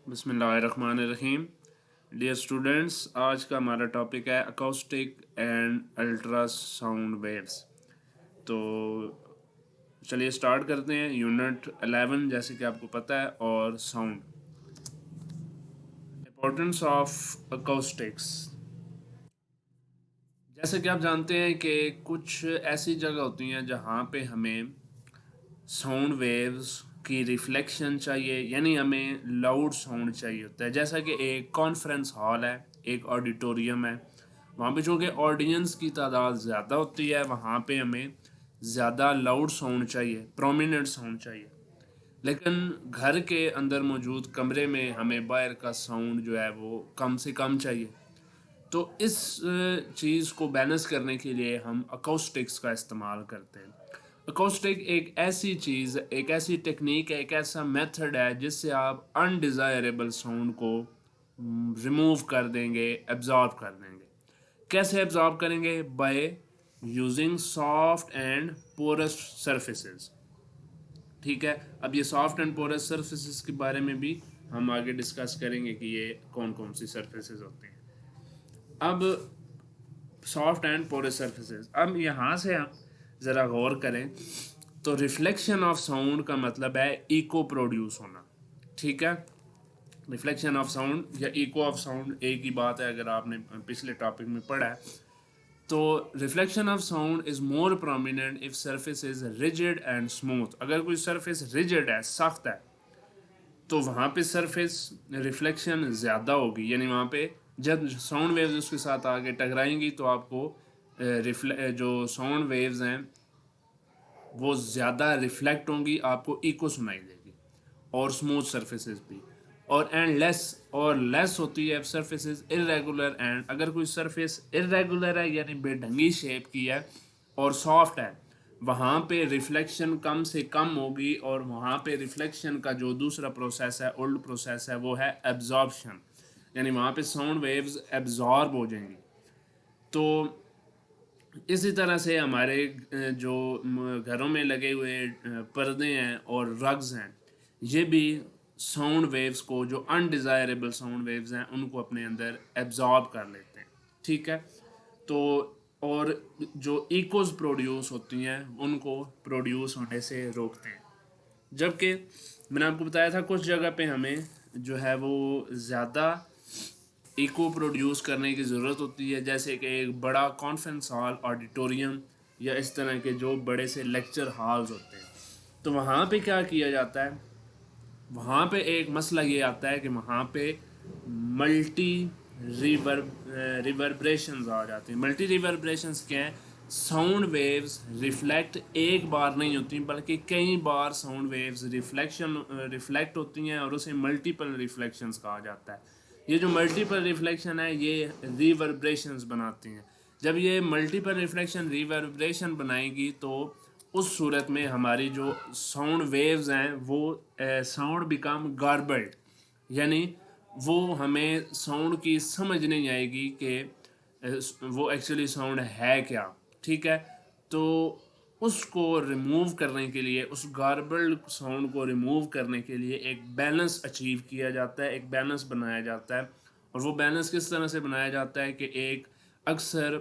बिस्मिल्लाहिर्रहमानिर्रहीम। Dear students, आज का हमारा टॉपिक है अकॉस्टिक एंड अल्ट्रासाउंड वेव्स। तो चलिए स्टार्ट करते हैं। यूनिट 11 जैसे कि आपको पता है, और साउंड, इम्पोर्टेंस ऑफ अकॉस्टिक्स। जैसे कि आप जानते हैं कि कुछ ऐसी जगह होती हैं जहाँ पे हमें साउंड वेव्स की रिफ्लेक्शन चाहिए, यानी हमें लाउड साउंड चाहिए होता है। जैसा कि एक कॉन्फ्रेंस हॉल है, एक ऑडिटोरियम है, वहाँ पे चूँकि ऑडियंस की तादाद ज़्यादा होती है, वहाँ पे हमें ज़्यादा लाउड साउंड चाहिए, प्रोमिनेंट साउंड चाहिए। लेकिन घर के अंदर मौजूद कमरे में हमें बाहर का साउंड जो है वो कम से कम चाहिए। तो इस चीज़ को बैलेंस करने के लिए हम अकॉस्टिक्स का इस्तेमाल करते हैं। अकॉस्टिक एक ऐसी चीज़, एक ऐसी टेक्निक है, एक ऐसा मेथड है जिससे आप अनडिज़ायरेबल साउंड को रिमूव कर देंगे, एब्जॉर्ब कर देंगे। कैसे एब्जॉर्ब करेंगे? By using soft and porous surfaces. ठीक है, अब ये सॉफ्ट एंड पोरस सरफेसेस के बारे में भी हम आगे डिस्कस करेंगे कि ये कौन कौन सी सरफेसेस होते हैं। अब सॉफ्ट एंड पोरस सरफेसेस, अब यहाँ से हम ज़रा गौर करें तो रिफ्लेक्शन ऑफ साउंड का मतलब है इको प्रोड्यूस होना। ठीक है, रिफ्लेक्शन ऑफ साउंड या इको ऑफ साउंड एक ही बात है, अगर आपने पिछले टॉपिक में पढ़ा है तो। Reflection of sound is more prominent if surface is rigid and smooth. अगर कोई सरफेस रिजिड है, सख्त है, तो वहाँ पे सरफेस रिफ्लेक्शन ज़्यादा होगी, यानी वहाँ पे जब साउंड वेव्स उसके साथ आगे टकराएंगी तो आपको जो साउंड वेव्स हैं वो ज़्यादा रिफ्लेक्ट होंगी, आपको इको सुनाई देगी। और स्मूथ सरफेसेस भी, और लेस होती है सरफेसेस इरेगुलर एंड। अगर कोई सरफेस इरेगुलर है यानी बेढंगी शेप की है और सॉफ्ट है, वहाँ पे रिफ्लेक्शन कम से कम होगी, और वहाँ पे रिफ्लेक्शन का जो दूसरा प्रोसेस है, ओल्ड प्रोसेस है, वो है एब्जॉर्प्शन, यानी वहाँ पे साउंड वेव्स एब्जॉर्ब हो जाएंगी। तो इसी तरह से हमारे जो घरों में लगे हुए पर्दे हैं और रग्स हैं, ये भी साउंड वेव्स को, जो अनडिज़ायरेबल साउंड वेव्स हैं, उनको अपने अंदर एब्जॉर्ब कर लेते हैं। ठीक है, तो और जो इकोज प्रोड्यूस होती हैं उनको प्रोड्यूस होने से रोकते हैं। जबकि मैंने आपको बताया था कुछ जगह पे हमें जो है वो ज़्यादा इको प्रोड्यूस करने की ज़रूरत होती है, जैसे कि एक बड़ा कॉन्फ्रेंस हॉल, ऑडिटोरियम, या इस तरह के जो बड़े से लेक्चर हॉल्स होते हैं। तो वहाँ पे क्या किया जाता है, वहाँ पे एक मसला ये आता है कि वहाँ पे मल्टी रिवर्बरेशंस आ जाती हैं। मल्टी रिवर्बरेशंस क्या हैं? साउंड वेव्स रिफ्लेक्ट एक बार नहीं होती, बल्कि कई बार साउंड वेव्स रिफ्लेक्ट होती हैं, और उसे मल्टीपल रिफ्लेक्शंस कहा जाता है। ये जो मल्टीपल रिफ्लेक्शन है ये रिवर्बरेशंस बनाती हैं। जब ये मल्टीपल रिफ्लेक्शन रिवर्बरेशन बनाएगी तो उस सूरत में हमारी जो साउंड वेव्स हैं वो साउंड बिकम गार्बल्ड, यानी वो हमें साउंड की समझ नहीं आएगी कि वो एक्चुअली साउंड है क्या। ठीक है, तो उसको रिमूव करने के लिए, उस गार्बल्ड साउंड को रिमूव करने के लिए एक बैलेंस अचीव किया जाता है, एक बैलेंस बनाया जाता है। और वो बैलेंस किस तरह से बनाया जाता है कि एक अक्सर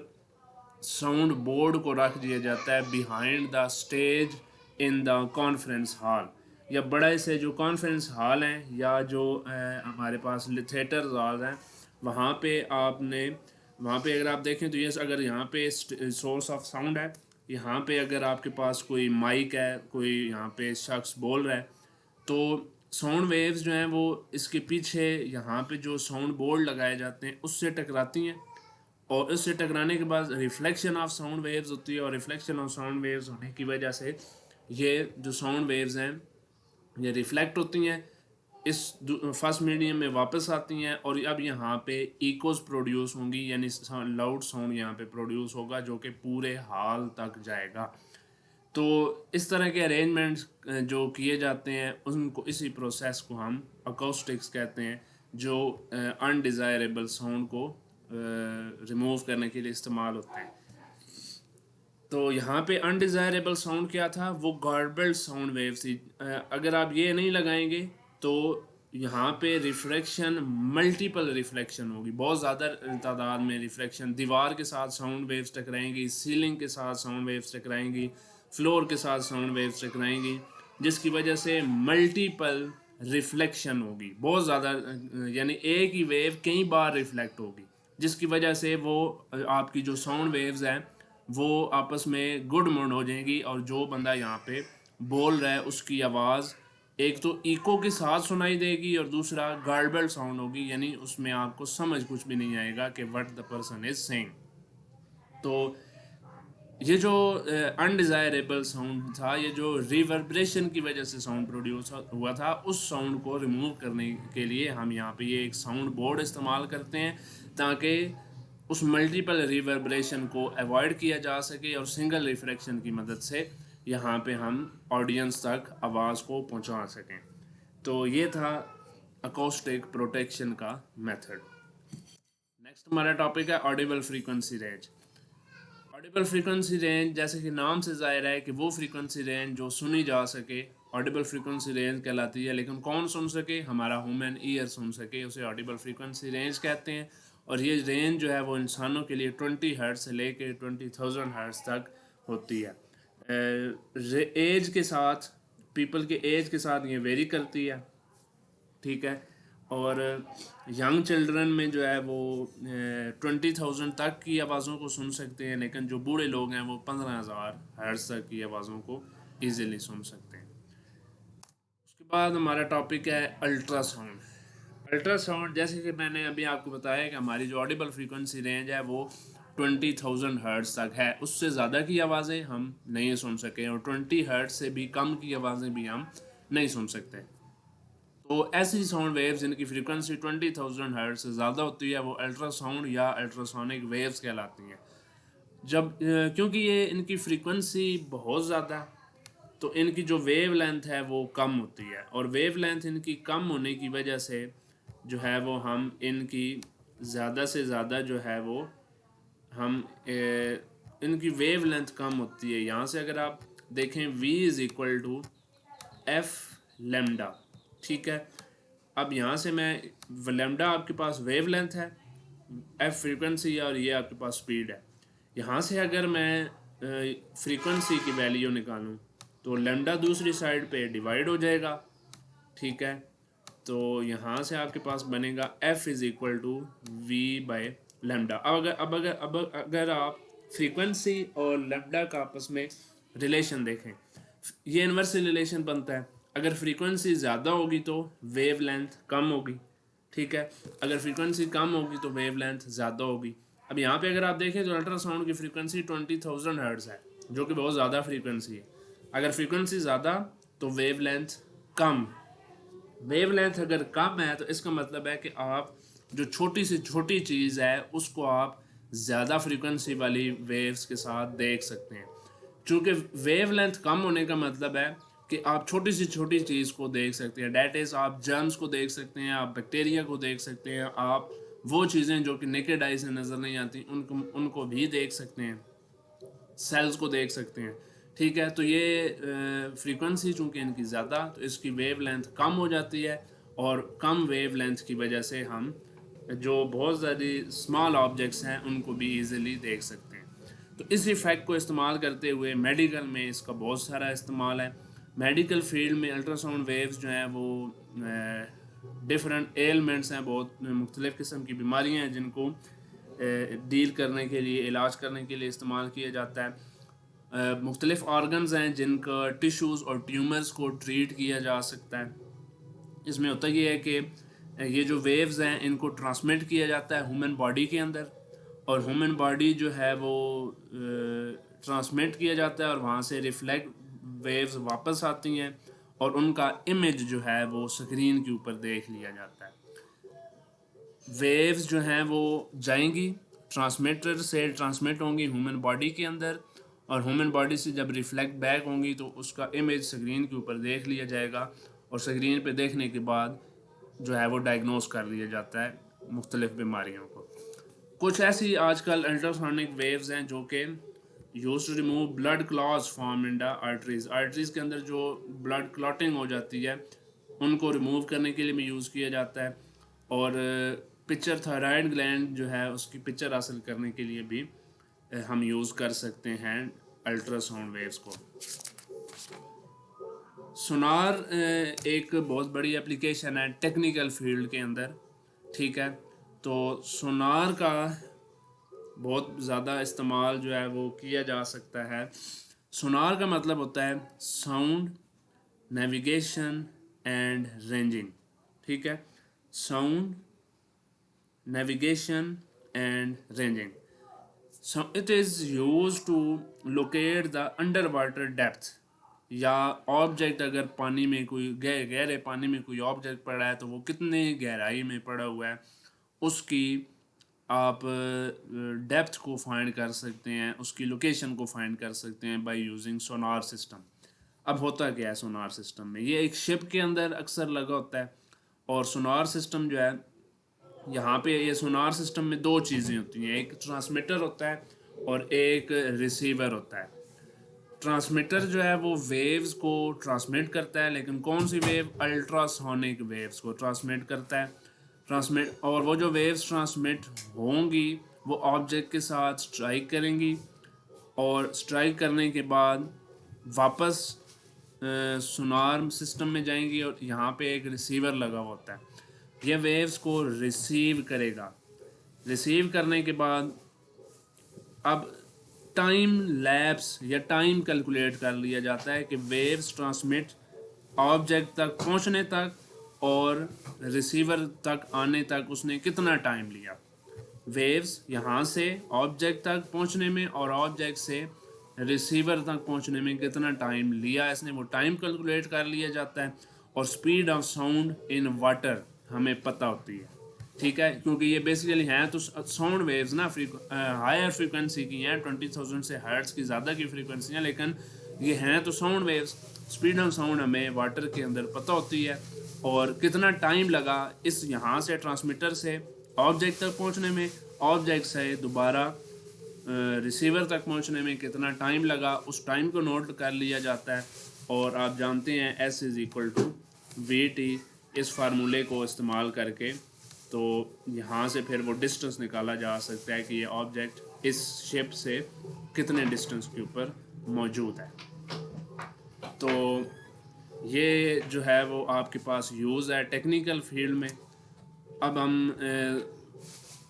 साउंड बोर्ड को रख दिया जाता है behind the stage in the conference hall, या बड़े से जो कॉन्फ्रेंस हॉल हैं, या जो हमारे पास थिएटर हॉल हैं, वहाँ पे आपने, वहाँ पे अगर आप देखें तो ये, अगर यहाँ पे सोर्स ऑफ साउंड है, यहाँ पे अगर आपके पास कोई माइक है, कोई यहाँ पे शख्स बोल रहा है, तो साउंड वेव्स जो हैं वो इसके पीछे यहाँ पे जो साउंड बोर्ड लगाए जाते हैं उससे टकराती हैं, और इससे टकराने के बाद रिफ्लेक्शन ऑफ साउंड वेव्स होती है, और रिफ्लेक्शन ऑफ साउंड वेव्स होने की वजह से ये जो साउंड वेव्स हैं ये रिफ्लेक्ट होती हैं, इस फर्स्ट मीडियम में वापस आती हैं, और अब यहाँ पे इकोज प्रोड्यूस होंगी, यानी लाउड साउंड यहाँ पे प्रोड्यूस होगा जो कि पूरे हॉल तक जाएगा। तो इस तरह के अरेंजमेंट्स जो किए जाते हैं उनको, इसी प्रोसेस को हम अकॉस्टिक्स कहते हैं, जो अनडिज़ायरेबल साउंड को रिमूव करने के लिए इस्तेमाल होते हैं। तो यहाँ पे अनडिज़ायरेबल साउंड क्या था? वो गार्बल्ड साउंड वेव थी। अगर आप ये नहीं लगाएंगे तो यहाँ पे रिफ्लेक्शन, मल्टीपल रिफ्लेक्शन होगी, बहुत ज़्यादा तादाद में रिफ्लेक्शन, दीवार के साथ साउंड वेव्स टकराएंगी, सीलिंग के साथ साउंड वेव्स टकराएंगी, फ्लोर के साथ साउंड वेव्स टकराएंगी, जिसकी वजह से मल्टीपल रिफ्लेक्शन होगी, बहुत ज़्यादा, यानी एक ही वेव कई बार रिफ्लेक्ट होगी, जिसकी वजह से वो आपकी जो साउंड वेव्स हैं वो आपस में गुड मोड हो जाएंगी, और जो बंदा यहाँ पे बोल रहा है उसकी आवाज़ एक तो इको के साथ सुनाई देगी और दूसरा गार्बल्ड साउंड होगी, यानी उसमें आपको समझ कुछ भी नहीं आएगा कि what the person is saying. तो ये जो अनडिज़ायरेबल साउंड था, ये जो रिवर्बरेशन की वजह से साउंड प्रोड्यूस हुआ था, उस साउंड को रिमूव करने के लिए हम यहाँ पे ये एक साउंड बोर्ड इस्तेमाल करते हैं, ताकि उस मल्टीपल रिवर्बरेशन को अवॉइड किया जा सके और सिंगल रिफ्लेक्शन की मदद से यहाँ पे हम ऑडियंस तक आवाज़ को पहुँचा सकें। तो ये था अकोस्टिक प्रोटेक्शन का मेथड। नेक्स्ट हमारा टॉपिक है Audible frequency range. Audible frequency range, जैसे कि नाम से ज़ाहिर है कि वो फ्रीक्वेंसी रेंज जो सुनी जा सके, ऑडिबल फ्रीक्वेंसी रेंज कहलाती है। लेकिन कौन सुन सके? हमारा ह्यूमन ईयर सुन सके, उसे ऑडिबल फ्रीक्वेंसी रेंज कहते हैं। और ये रेंज जो है वो इंसानों के लिए 20 हर्ट्ज से लेके 20,000 हर्ट्ज तक होती है। एज के साथ, पीपल के एज के साथ ये वेरी करती है, ठीक है। और यंग चिल्ड्रन में जो है वो 20,000 तक की आवाज़ों को सुन सकते हैं, लेकिन जो बूढ़े लोग हैं वो 15,000 हर्ट्ज तक की आवाज़ों को ईजिली सुन सकते हैं। उसके बाद हमारा टॉपिक है अल्ट्रासाउंड। अल्ट्रासाउंड, जैसे कि मैंने अभी आपको बताया कि हमारी जो ऑडिबल फ्रीक्वेंसी रेंज है वो 20,000 हर्ट्ज तक है, उससे ज़्यादा की आवाज़ें हम नहीं सुन सके, और 20 हर्ट्ज से भी कम की आवाज़ें भी हम नहीं सुन सकते। तो ऐसी साउंड वेव्स जिनकी फ्रीक्वेंसी 20,000 हर्ट्ज से ज़्यादा होती है वो अल्ट्रासाउंड या अल्ट्रासोनिक वेव्स कहलाती हैं। जब क्योंकि ये इनकी फ्रीक्वेंसी बहुत ज़्यादा, तो इनकी जो वेव लेंथ है वो कम होती है, और वेव लेंथ इनकी कम होने की वजह से जो है वो हम इनकी ज़्यादा से ज़्यादा जो है वो हम इनकी वेव लेंथ कम होती है। यहाँ से अगर आप देखें v is equal to F lambda, ठीक है। अब यहाँ से मैं लेमडा आपके पास वेव लेंथ है, एफ फ्रीक्वेंसी है, और ये आपके पास स्पीड है। यहाँ से अगर मैं फ्रीक्वेंसी की वैल्यू निकालूँ तो लेमडा दूसरी साइड पे डिवाइड हो जाएगा, ठीक है। तो यहाँ से आपके पास बनेगा F is equal to V by lambda. अब अगर आप फ्रीक्वेंसी और लेमडा का आपस में रिलेशन देखें, ये इन्वर्स रिलेशन बनता है। अगर फ्रीक्वेंसी ज़्यादा होगी तो वेव लेंथ कम होगी, ठीक है। अगर फ्रीक्वेंसी कम होगी तो वेव लेंथ ज़्यादा होगी। अब यहाँ पे अगर आप देखें तो अल्ट्रासाउंड की फ्रीक्वेंसी 20,000 हर्ट्ज़ है, जो कि बहुत ज़्यादा फ्रीक्वेंसी है। अगर फ्रीक्वेंसी ज़्यादा तो वेव लेंथ कम। वेव लेंथ अगर कम है तो इसका मतलब है कि आप जो छोटी से छोटी चीज़ है उसको आप ज़्यादा फ्रीक्वेंसी वाली वेव्स के साथ देख सकते हैं। चूँकि वेव लेंथ कम होने का मतलब है कि आप छोटी से छोटी चीज़ को देख सकते हैं, डैट इज़ आप जर्म्स को देख सकते हैं, आप बैक्टीरिया को देख सकते हैं, आप वो चीज़ें जो कि नेकेड आई से नज़र नहीं आती उनको भी देख सकते हैं, सेल्स को देख सकते हैं, ठीक है। तो ये फ्रीक्वेंसी चूँकि इनकी ज़्यादा, तो इसकी वेव लेंथ कम हो जाती है, और कम वेव लेंथ की वजह से हम जो बहुत ज़्यादा स्मॉल ऑब्जेक्ट्स हैं उनको भी ईज़िली देख सकते हैं। तो इस इफ़ेक्ट को इस्तेमाल करते हुए मेडिकल में इसका बहुत सारा इस्तेमाल है। मेडिकल फील्ड में अल्ट्रासाउंड वेव्स जो हैं वो डिफरेंट एलमेंट्स हैं, बहुत मुख्तलिफ़ किस्म की बीमारियाँ हैं जिनको डील करने के लिए, इलाज करने के लिए इस्तेमाल किया जाता है। मुख्तलिफ़ ऑर्गन्स हैं जिनका टिश्यूज़ और ट्यूमर्स को ट्रीट किया जा सकता है। इसमें होता ये है कि ये जो वेव्स हैं इनको ट्रांसमिट किया जाता है ह्यूमन बॉडी के अंदर, और ह्यूमन बॉडी जो है वो ट्रांसमिट किया जाता है, और वहाँ से रिफ्लेक्ट वेव्स वापस आती हैं, और उनका इमेज जो है वो स्क्रीन के ऊपर देख लिया जाता है। वेव्स जो हैं वो जाएंगी, ट्रांसमीटर से ट्रांसमिट होंगी ह्यूमन बॉडी के अंदर, और ह्यूमन बॉडी से जब रिफ्लेक्ट बैक होंगी तो उसका इमेज स्क्रीन के ऊपर देख लिया जाएगा, और स्क्रीन पे देखने के बाद जो है वो डायग्नोस कर लिया जाता है मुख्तलिफ़ बीमारियों को। कुछ ऐसी आजकल अल्ट्रासोनिक वेव्स हैं जो कि use to remove blood clots form in the arteries. Arteries के अंदर जो ब्लड क्लॉटिंग हो जाती है उनको रिमूव करने के लिए भी यूज़ किया जाता है। और पिक्चर थायराइड ग्लैंड जो है उसकी पिक्चर हासिल करने के लिए भी हम यूज़ कर सकते हैं अल्ट्रासाउंड वेव्स को। सोनार एक बहुत बड़ी एप्लीकेशन है टेक्निकल फील्ड के अंदर, ठीक है। तो सोनार का बहुत ज़्यादा इस्तेमाल जो है वो किया जा सकता है। सोनार का मतलब होता है साउंड, नेविगेशन एंड रेंजिंग, ठीक है। Sound, navigation and ranging. So it is used to locate the underwater depth, या ऑब्जेक्ट अगर पानी में कोई गहरे पानी में कोई ऑब्जेक्ट पड़ा है तो वो कितने गहराई में पड़ा हुआ है उसकी आप डेप्थ को फाइंड कर सकते हैं, उसकी लोकेशन को फाइंड कर सकते हैं बाय यूजिंग सोनार सिस्टम। अब होता क्या है सोनार सिस्टम में, ये एक शिप के अंदर अक्सर लगा होता है। और सोनार सिस्टम जो है यहाँ पे, ये सोनार सिस्टम में दो चीज़ें होती हैं, एक ट्रांसमीटर होता है और एक रिसीवर होता है। ट्रांसमीटर जो है वो वेव्स को ट्रांसमिट करता है, लेकिन कौन सी वेव? अल्ट्रासोनिक वेव्स को ट्रांसमिट करता है। और वो जो वेव्स ट्रांसमिट होंगी वो ऑब्जेक्ट के साथ स्ट्राइक करेंगी, और स्ट्राइक करने के बाद वापस सोनार सिस्टम में जाएंगी, और यहाँ पे एक रिसीवर लगा होता है, यह वेव्स को रिसीव करेगा। रिसीव करने के बाद अब टाइम लैप्स या टाइम कैलकुलेट कर लिया जाता है कि वेव्स ट्रांसमिट ऑब्जेक्ट तक पहुंचने तक और रिसीवर तक आने तक उसने कितना टाइम लिया। वेव्स यहाँ से ऑब्जेक्ट तक पहुंचने में और ऑब्जेक्ट से रिसीवर तक पहुंचने में कितना टाइम लिया इसने, वो टाइम कैलकुलेट कर लिया जाता है। और speed of sound in water हमें पता होती है, ठीक है, क्योंकि ये बेसिकली हैं तो साउंड वेव्स ना हायर फ्रीक्वेंसी की हैं, 20,000 से हर्ट्ज की ज़्यादा की फ्रीक्वेंसी हैं, लेकिन ये हैं तो sound waves. Speed of sound हमें वाटर के अंदर पता होती है, और कितना टाइम लगा इस यहाँ से ट्रांसमीटर से ऑब्जेक्ट तक पहुँचने में, ऑब्जेक्ट से दोबारा रिसीवर तक पहुँचने में कितना टाइम लगा, उस टाइम को नोट कर लिया जाता है। और आप जानते हैं S=VT, इस फार्मूले को इस्तेमाल करके तो यहाँ से फिर वो डिस्टेंस निकाला जा सकता है कि ये ऑब्जेक्ट इस शिप से कितने डिस्टेंस के ऊपर मौजूद है। तो ये जो है वो आपके पास यूज़ है टेक्निकल फील्ड में। अब हम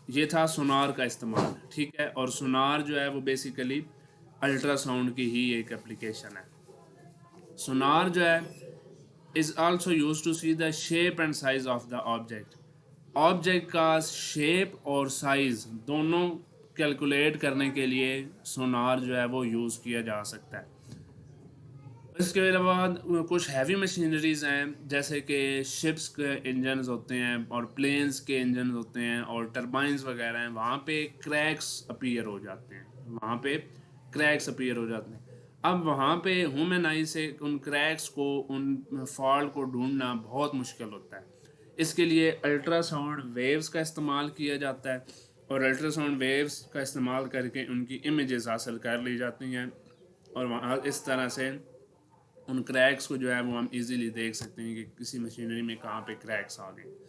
ये था सोनार का इस्तेमाल, ठीक है। और सोनार जो है वो बेसिकली अल्ट्रासाउंड की ही एक एप्लीकेशन है। सोनार जो है is also use to see the shape and size of the object. Object का शेप और साइज़ दोनों कैलकुलेट करने के लिए सोनार जो है वो यूज़ किया जा सकता है। इसके अलावा कुछ हैवी मशीनरीज़ हैं, जैसे कि शिप्स के इंजन्स होते हैं और प्लेन्स के इंजन होते हैं और टरबाइंस वगैरह हैं, वहाँ पे क्रैक्स अपीयर हो जाते हैं, वहाँ पे क्रैक्स अपीयर हो जाते हैं। अब वहाँ पे ह्यूमन आई से उन क्रैक्स को, उन फॉल्ट को ढूंढना बहुत मुश्किल होता है। इसके लिए अल्ट्रासाउंड वेव्स का इस्तेमाल किया जाता है, और अल्ट्रासाउंड वेव्स का इस्तेमाल करके उनकी इमेजेस हासिल कर ली जाती हैं, और वहाँ इस तरह से उन क्रैक्स को जो है वो हम इजीली देख सकते हैं कि किसी मशीनरी में कहाँ पे क्रैक्स आ गए।